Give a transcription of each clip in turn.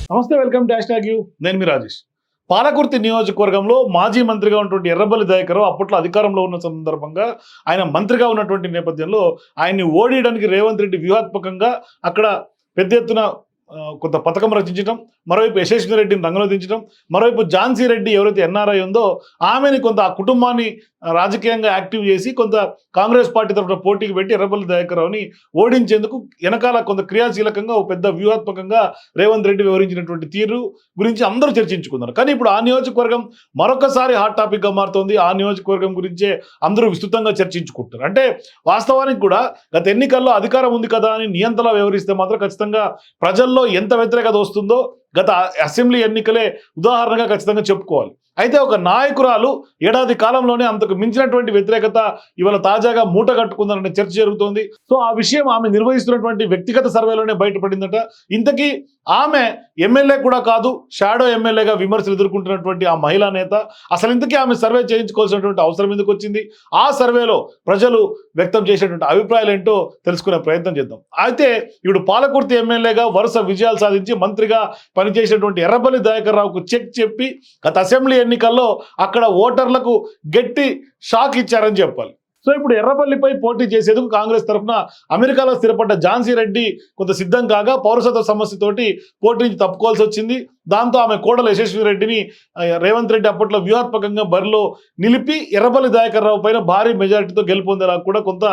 నమస్తే, welcome to #you. నేను మీ రాజేష్. పాలకుర్తి నియోజకవర్గంలో మాజీ మంత్రిగా ఉన్నటువంటి ఎర్రబెల్లి దయాకర్ అప్పట్లో అధికారంలో ఉన్న సందర్భంగా ఆయన మంత్రిగా ఉన్నటువంటి నేపథ్యంలో ఆయన్ని ఓడించడానికి రేవంత్ రెడ్డి వ్యూహాత్మకంగా అక్కడ పెద్ద ఎత్తున కొంత పథకం రచించడం, మరోవైపు యశస్వి రెడ్డిని రంగంలో దించడం, మరోవైపు ఝాన్సీ రెడ్డి ఎవరైతే ఎన్ఆర్ఐ ఉందో ఆమెని కొంత ఆ కుటుంబాన్ని రాజకీయంగా యాక్టివ్ చేసి కొంత కాంగ్రెస్ పార్టీ తరఫున పోటీకి పెట్టి ఎర్రబెల్లి దయాకర్ రావుని ఓడించేందుకు వెనకాల కొంత క్రియాశీలకంగా ఒక పెద్ద వ్యూహాత్మకంగా రేవంత్ రెడ్డి వివరించినటువంటి తీరు గురించి అందరూ చర్చించుకున్నారు. కానీ ఇప్పుడు ఆ నియోజకవర్గం మరొకసారి హాట్ టాపిక్గా మారుతోంది. ఆ నియోజకవర్గం గురించే అందరూ విస్తృతంగా చర్చించుకుంటున్నారు. అంటే వాస్తవానికి కూడా గత ఎన్నికల్లో అధికారం ఉంది కదా అని నియంతలా వ్యవహరిస్తే మాత్రం ఖచ్చితంగా ప్రజల్లో ఎంత వ్యతిరేకత వస్తుందో గత అసెంబ్లీ ఎన్నికలే ఉదాహరణగా ఖచ్చితంగా చెప్పుకోవాలి. అయితే ఒక నాయకురాలు ఏడాది కాలంలోనే అంతకు మించినటువంటి వ్యతిరేకత ఇవాళ తాజాగా మూట కట్టుకుందనే చర్చ జరుగుతోంది. సో ఆ విషయం ఆమె నిర్వహిస్తున్నటువంటి వ్యక్తిగత సర్వేలోనే బయటపడిందట. ఇంతకీ ఆమె ఎమ్మెల్యే కూడా కాదు, షాడో ఎమ్మెల్యేగా విమర్శలు ఎదుర్కొంటున్నటువంటి ఆ మహిళా నేత. అసలు ఇంతకీ ఆమె సర్వే చేయించుకోవాల్సినటువంటి అవసరం ఎందుకు వచ్చింది? ఆ సర్వేలో ప్రజలు వ్యక్తం చేసేటువంటి అభిప్రాయాలు ఏంటో తెలుసుకునే ప్రయత్నం చేద్దాం. అయితే ఇప్పుడు పాలకుర్తి ఎమ్మెల్యేగా వరుస విజయాలు సాధించి మంత్రిగా పనిచేసినటువంటి ఎర్రబెల్లి దయాకర్ రావుకు చెక్ చెప్పి గత అసెంబ్లీ ఎన్నికల్లో అక్కడ ఓటర్లకు గట్టి షాక్ ఇచ్చారని చెప్పాలి. సో ఇప్పుడు ఎర్రబెల్లిపై పోటీ చేసేందుకు కాంగ్రెస్ తరఫున అమెరికాలో స్థిరపడ్డ ఝాన్సీ రెడ్డి కొంత సిద్ధం కాగా పౌరసత్వ సమస్యతోటి పోటీ నుంచి తప్పుకోవాల్సి వచ్చింది. దాంతో ఆమె కోడలు యశస్వి రెడ్డిని రేవంత్ రెడ్డి అప్పట్లో వ్యూహాత్మకంగా బరిలో నిలిపి ఎర్రబెల్లి దయాకర్ రావు పైన భారీ మెజారిటీతో గెలుపొందేలా కూడా కొంత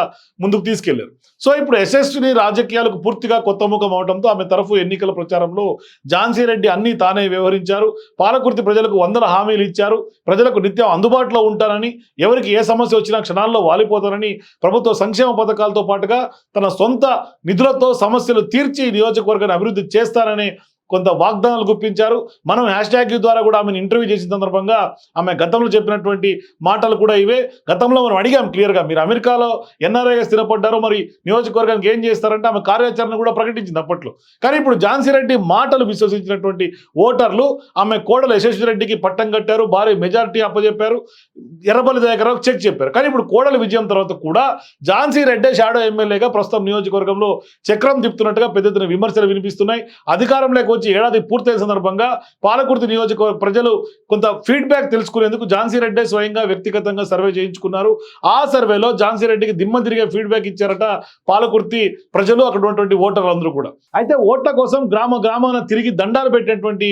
ముందుకు తీసుకెళ్లారు. సో ఇప్పుడు యశస్విని రాజకీయాలకు పూర్తిగా కొత్త ముఖం అవడంతో ఆమె తరఫు ఎన్నికల ప్రచారంలో ఝాన్సీ రెడ్డి అన్ని తానే వ్యవహరించారు. పాలకుర్తి ప్రజలకు వందల హామీలు ఇచ్చారు. ప్రజలకు నిత్యం అందుబాటులో ఉంటానని, ఎవరికి ఏ సమస్య వచ్చినా క్షణాల్లో వాలిపోతానని, ప్రభుత్వ సంక్షేమ పథకాలతో పాటుగా తన సొంత నిధులతో సమస్యలు తీర్చి నియోజకవర్గాన్ని అభివృద్ధి చేస్తానని కొంత వాగ్దానాలు గుప్పించారు. మనం #యూ ద్వారా కూడా ఆమెను ఇంటర్వ్యూ చేసిన సందర్భంగా ఆమె గతంలో చెప్పినటువంటి మాటలు కూడా ఇవే. గతంలో మనం అడిగాం క్లియర్గా, మీరు అమెరికాలో ఎన్ఆర్ఐగా స్థిరపడ్డారు, మరి నియోజకవర్గానికి ఏం చేస్తారంటే ఆమె కార్యాచరణ కూడా ప్రకటించింది అప్పట్లో. కానీ ఇప్పుడు ఝాన్సీ రెడ్డి మాటలు విశ్వసించినటువంటి ఓటర్లు ఆమె కోడలు యశస్వి రెడ్డికి పట్టం కట్టారు, భారీ మెజారిటీ అప్పచెప్పారు, ఎర్రబెల్లి దయాకర్ రావుకు చెక్ చెప్పారు. కానీ ఇప్పుడు కోడల విజయం తర్వాత కూడా ఝాన్సీ రెడ్డి షాడో ఎమ్మెల్యేగా ప్రస్తుతం నియోజకవర్గంలో చక్రం తిప్పుతున్నట్టుగా పెద్ద ఎత్తున విమర్శలు వినిపిస్తున్నాయి. అధికారంలోకి వచ్చి ఏడాది పూర్తయిన సందర్భంగా పాలకుర్తి నియోజకవర్గ ప్రజలు కొంత ఫీడ్బ్యాక్ తెలుసుకునేందుకు ఝాన్సీ రెడ్డి స్వయంగా వ్యక్తిగతంగా సర్వే చేయించుకున్నారు. ఆ సర్వేలో ఝాన్సీ రెడ్డికి దిమ్మ తిరిగే ఫీడ్బ్యాక్ ఇచ్చారట పాలకుర్తి ప్రజలు, అక్కడ ఉన్నటువంటి ఓటర్లు అందరూ కూడా. అయితే ఓట్ల కోసం గ్రామాన తిరిగి దండాలు పెట్టినటువంటి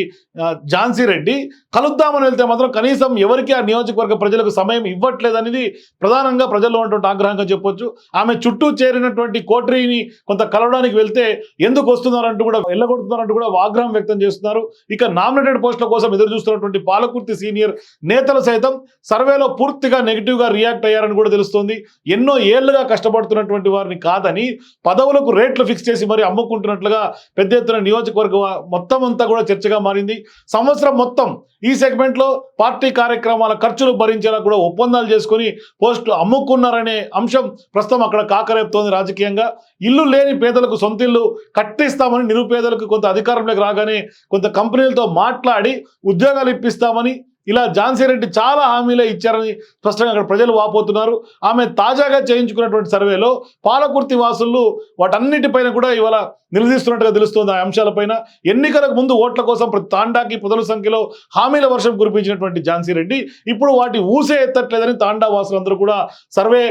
ఝాన్సీ రెడ్డి కలుద్దామని వెళ్తే మాత్రం కనీసం ఎవరికి ఆ నియోజకవర్గ ప్రజలకు సమయం ఇవ్వట్లేదనేది ప్రధానంగా ప్రజల్లో ఉన్నటువంటి ఆగ్రహంగా చెప్పొచ్చు. ఆమె చుట్టూ చేరినటువంటి కోట్రీని కొంత కలవడానికి వెళ్తే ఎందుకు వస్తున్నారంటూ కూడా, వెళ్ళగొడుతున్నారంటూ కూడా ఆగ్రహం వ్యక్తం చేస్తున్నారు. ఇక నామినేటెడ్ పోస్టుల కోసం ఎదురు చూస్తున్నటువంటి పాలకుర్తి సీనియర్ నేతలు సైతం సర్వేలో పూర్తిగా నెగిటివ్గా రియాక్ట్ అయ్యారని కూడా తెలుస్తోంది. ఎన్నో ఏళ్లుగా కష్టపడుతున్నటువంటి వారిని కాదని పదవులకు రేట్లు ఫిక్స్ చేసి మరి అమ్ముకుంటున్నట్లుగా పెద్ద ఎత్తున నియోజకవర్గ మొత్తం అంతా కూడా చర్చగా మారింది. సంవత్సరం మొత్తం ఈ సెగ్మెంట్లో పార్టీ కార్యక్రమాల ఖర్చులు భరించేలా కూడా ఒప్పందాలు చేసుకుని పోస్టులు అమ్ముకున్నారనే అంశం ప్రస్తుతం అక్కడ కాకరేపుతోంది రాజకీయంగా. ఇల్లు లేని పేదలకు సొంత ఇల్లు కట్టిస్తామని, నిరుపేదలకు కొంత అధికారంలోకి రాగానే కొంత కంపెనీలతో మాట్లాడి ఉద్యోగాలు ఇప్పిస్తామని ఇలా ఝాన్సీ రెడ్డి చాలా హామీలే ఇచ్చారని స్పష్టంగా అక్కడ ప్రజలు వాపోతున్నారు. ఆమె తాజాగా చేయించుకున్నటువంటి సర్వేలో పాలకుర్తి వాసులు వాటన్నిటిపైన కూడా ఇవాళ నిలదీస్తున్నట్టుగా తెలుస్తోంది. ఆ అంశాలపైన ఎన్నికలకు ముందు ఓట్ల కోసం ప్రతి తాండాకి పదుల సంఖ్యలో హామీల వర్షం కురిపించినటువంటి ఝాన్సీ రెడ్డి ఇప్పుడు వాటి ఊసే ఎత్తట్లేదని తాండా వాసులందరూ కూడా సర్వే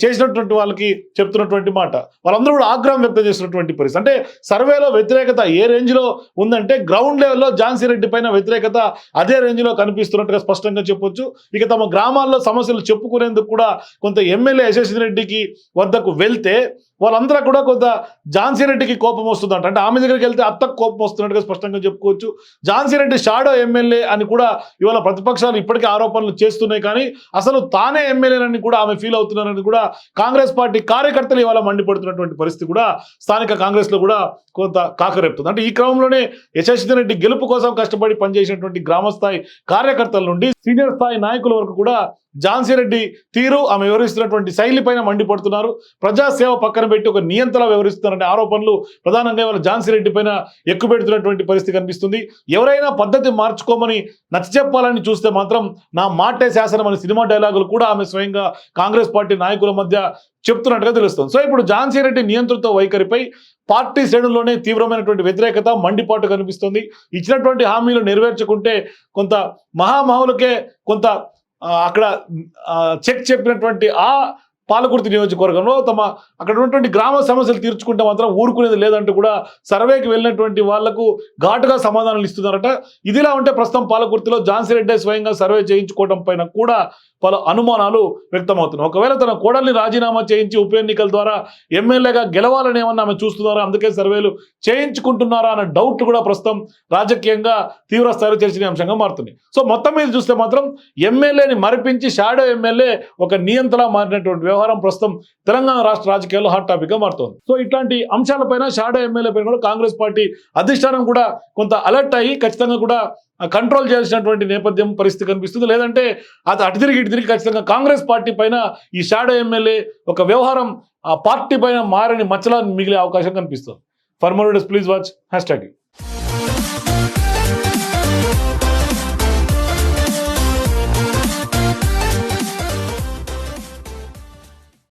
చేసినటువంటి వాళ్ళకి చెప్తున్నటువంటి మాట. వాళ్ళందరూ కూడా ఆగ్రహం వ్యక్తం చేసినటువంటి పరిస్థితి. అంటే సర్వేలో వ్యతిరేకత ఏ రేంజ్లో ఉందంటే గ్రౌండ్ లెవెల్లో ఝాన్సీ రెడ్డి పైన వ్యతిరేకత అదే రేంజ్లో కనిపిస్తున్నట్టుగా స్పష్టంగా చెప్పొచ్చు. ఇక తమ గ్రామాల్లో సమస్యలు చెప్పుకునేందుకు కూడా కొంత ఎమ్మెల్యే యశస్వి రెడ్డికి వద్దకు వెళ్తే వాళ్ళందరూ కూడా కొంత ఝాన్సీ రెడ్డికి కోపం వస్తుందంట. అంటే ఆమె దగ్గరికి వెళ్తే అత్తకు కోపం వస్తున్నట్టుగా స్పష్టంగా చెప్పుకోవచ్చు. ఝాన్సీ రెడ్డి షాడో ఎమ్మెల్యే అని కూడా ఇవాళ ప్రతిపక్షాలు ఇప్పటికే ఆరోపణలు చేస్తున్నాయి. కానీ అసలు తానే ఎమ్మెల్యేనని కూడా ఆమె ఫీల్ అవుతున్నారని కూడా కాంగ్రెస్ పార్టీ కార్యకర్తలు ఇవాళ మండిపడుతున్నటువంటి పరిస్థితి కూడా స్థానిక కాంగ్రెస్లో కూడా కొంత కాకరేపుతుంది. అంటే ఈ క్రమంలోనే యశస్వి రెడ్డి గెలుపు కోసం కష్టపడి పనిచేసినటువంటి గ్రామస్థాయి కార్యకర్తల నుండి సీనియర్ స్థాయి నాయకుల వరకు కూడా ఝాన్సీ రెడ్డి తీరు, ఆమె వ్యవహరిస్తున్నటువంటి శైలి పైన మండిపడుతున్నారు. ప్రజాసేవ పక్కన పెట్టి ఒక నియంతలా వ్యవహరిస్తున్నారనే ఆరోపణలు ప్రధానంగా ఇవాళ ఝాన్సీ రెడ్డి పైన ఎక్కుపెడుతున్నటువంటి పరిస్థితి కనిపిస్తుంది. ఎవరైనా పద్ధతి మార్చుకోమని నచ్చ చెప్పాలని చూస్తే మాత్రం నా మాటే శాసనం అనే సినిమా డైలాగులు కూడా ఆమె స్వయంగా కాంగ్రెస్ పార్టీ నాయకుల మధ్య చెప్తున్నట్టుగా తెలుస్తుంది. సో ఇప్పుడు ఝాన్సీ రెడ్డి నియంతృత్వ వైఖరిపై పార్టీ శ్రేణుల్లోనే తీవ్రమైనటువంటి వ్యతిరేకత, మండిపాటు కనిపిస్తుంది. ఇచ్చినటువంటి హామీలు నెరవేర్చుకుంటే కొంత మహామహులకే కొంత అక్కడ చెక్ చెప్పినటువంటి ఆ పాలకుర్తి నియోజకవర్గంలో అక్కడ ఉన్నటువంటి గ్రామ సమస్యలు తీర్చుకుంటే మాత్రం ఊరుకునేది లేదంటూ కూడా సర్వేకి వెళ్ళినటువంటి వాళ్లకు ఘాటుగా సమాధానాలు ఇస్తున్నారట. ఇదిలా ఉంటే ప్రస్తుతం పాలకుర్తిలో ఝాన్సీ రెడ్డి స్వయంగా సర్వే చేయించుకోవడం పైన కూడా పలు అనుమానాలు వ్యక్తమవుతున్నాయి. ఒకవేళ తన కోడల్ని రాజీనామా చేయించి ఉప ఎన్నికల ద్వారా ఎమ్మెల్యేగా గెలవాలని ఏమన్నా ఆమె చూస్తున్నారా, అందుకే సర్వేలు చేయించుకుంటున్నారా అన్న డౌట్ కూడా ప్రస్తుతం రాజకీయంగా తీవ్ర స్థాయిలో చర్చనీయాంశంగా మారుతుంది. సో మొత్తం మీద చూస్తే మాత్రం ఎమ్మెల్యేని మరిపించి షాడో ఎమ్మెల్యే ఒక నియంతలా మారినటువంటి వ్యవహారం ప్రస్తుతం తెలంగాణ రాష్ట్ర రాజకీయాల్లో హాట్ టాపిక్ గా మారుతోంది. సో ఇట్లాంటి అంశాలపైన షాడో ఎమ్మెల్యే పైన కూడా కాంగ్రెస్ పార్టీ అధిష్టానం కూడా కొంత అలర్ట్ అయ్యి ఖచ్చితంగా కూడా కంట్రోల్ చేయాల్సినటువంటి నేపథ్యం పరిస్థితి కనిపిస్తుంది. లేదంటే అది అటు తిరిగి ఇటు తిరిగి ఖచ్చితంగా కాంగ్రెస్ పార్టీ పైన ఈ షాడో ఎమ్మెల్యే ఒక వ్యవహారం ఆ పార్టీ పైన మారని మచ్చలా మిగిలే అవకాశం కనిపిస్తుంది. For more videos please watch #.